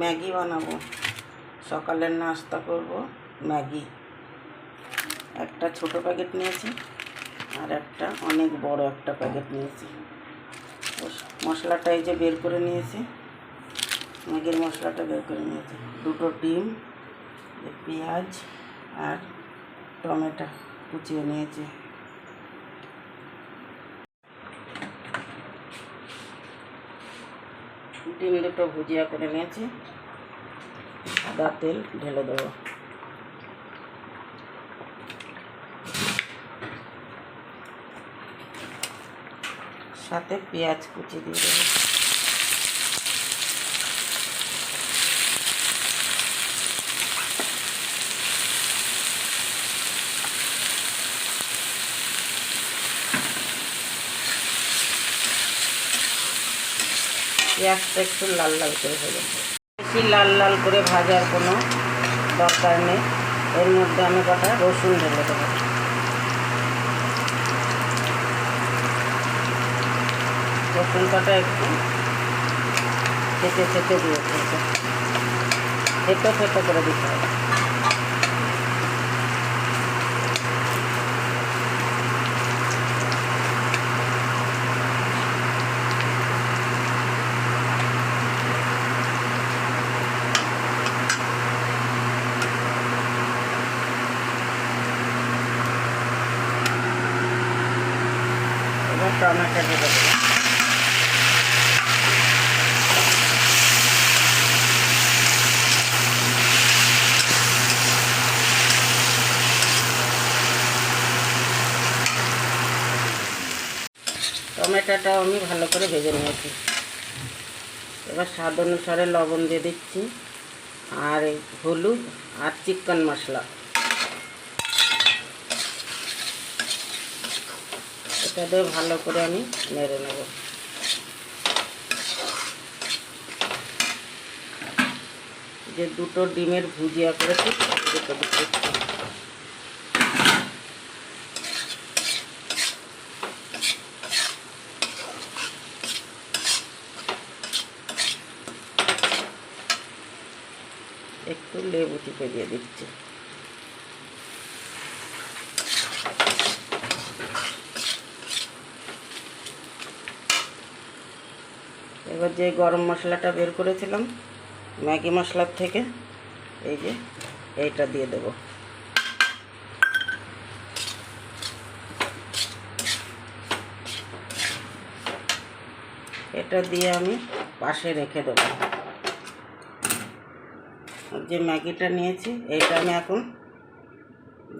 Maggi বানাবো, সকালের নাস্তা করব। ম্যাগি একটা ছোট প্যাকেট নিয়েছি আর একটা অনেক বড় একটা প্যাকেট নিয়েছি। মশলাটা এই যে বের করে নিয়েছি, ম্যাগির মশলাটা বের করে নিয়েছি। দুটো ডিম, পেঁয়াজ আর টমেটো কুচিয়ে নিয়েছি। ডিম দুটো ভুজিয়া করে নিয়েছি। সাদা তেল ঢেলে দেবো। সাথে পেঁয়াজ কুচি দিয়ে দেবো। পেঁয়াজটা একটু লাল লাল করে ভেজে নেব। বেশি লাল লাল করে ভাজার কোনো দরকার নেই। এর মধ্যে আমি কটা রসুন ঢেলে দেবো। রসুন কটা একটু চেটে চেটে দিয়েছে, থেতো থেতো করে দিতে হবে। এবার টমেটো দিয়ে দেবো। টমেটোটাও আমি ভালো করে ভেজে নিয়েছি। এবার স্বাদ অনুসারে লবণ দিয়ে দিচ্ছি, আর হলুদ আর চিকেন মশলা। এটা দিয়ে ভালো করে আমি নেড়ে নেব। যে দুটো ডিমের ভুজিয়া করেছি দুটো দিচ্ছি। একটু লেবু চিপে দিয়ে দিচ্ছি। এবার যে গরম মশলাটা বের করেছিলাম ম্যাগি মশলার থেকে, এই যে এইটা দিয়ে দেব। এটা দিয়ে আমি পাশে রেখে দেব। যে ম্যাগিটা নিয়েছি এইটা আমি এখন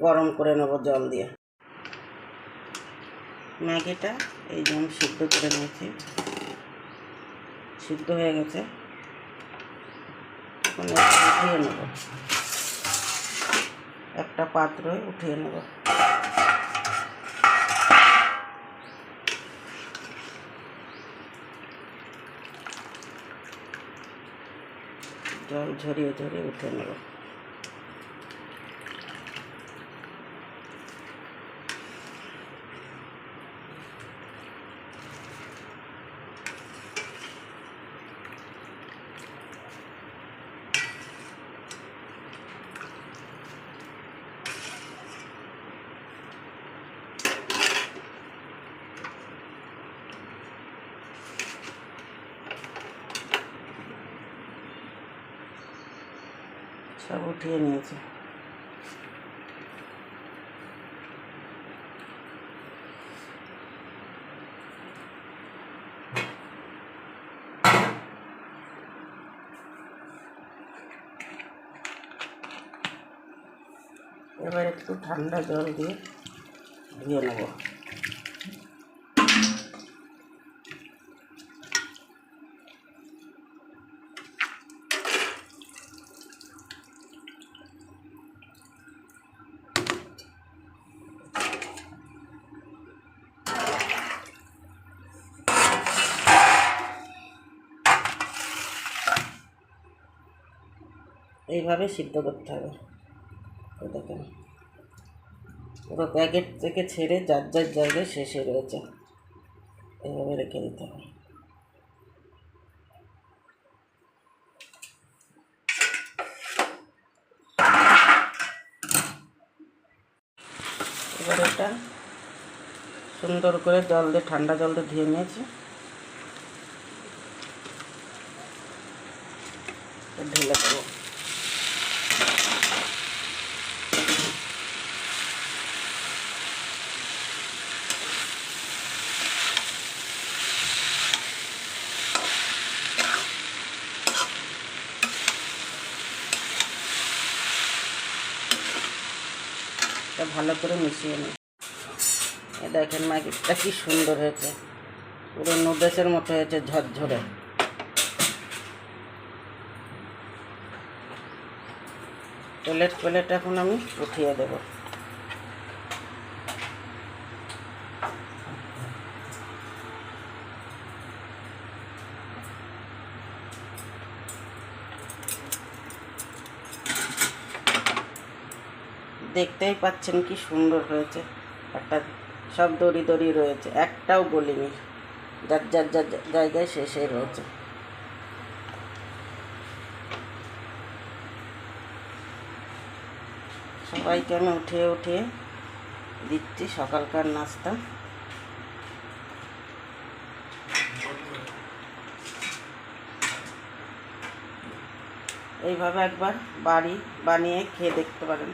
গরম করে নেব জল দিয়ে। ম্যাগিটা এই যে আমি সিদ্ধ করে নিয়েছি, সিদ্ধ হয়ে গেছে। এখন উঠিয়ে নেব, একটা পাত্রে উঠিয়ে নেব। জল ঝরিয়ে ঝরিয়ে উঠিয়ে নেব। সব উঠিয়ে নিয়েছি। এবার একটু ঠান্ডা জল দিয়ে ধুয়ে নেব। এইভাবে সিদ্ধ করতে হবে। দেখেন পুরো প্যাকেট থেকে ছেড়ে যার যার জায়গায় শেষে রয়েছে। এইভাবে রেখে দিতে হবে। এবার এটা সুন্দর করে জল দিয়ে, ঠান্ডা জল দিয়ে ধুয়ে নিয়েছি। ঢেলে দেবো। এটা ভালো করে মিশিয়ে নিই। দেখেন ম্যাগিটা কি সুন্দর হয়েছে, পুরো নুডলসের মতো হয়েছে, ঝরঝরে। প্লেট এখন আমি উঠিয়ে দেব। দেখতেই পাচ্ছেন কি সুন্দর হয়েছে, একটা সব দড়ি দড়ি রয়েছে, একটাও গলিনি, যার যার যার জায়গায় শেষে রয়েছে। সবাইকে আমি উঠিয়ে উঠিয়ে দিচ্ছি সকালকার নাস্তা। এইভাবে একবার বানিয়ে খেয়ে দেখতে পারেন।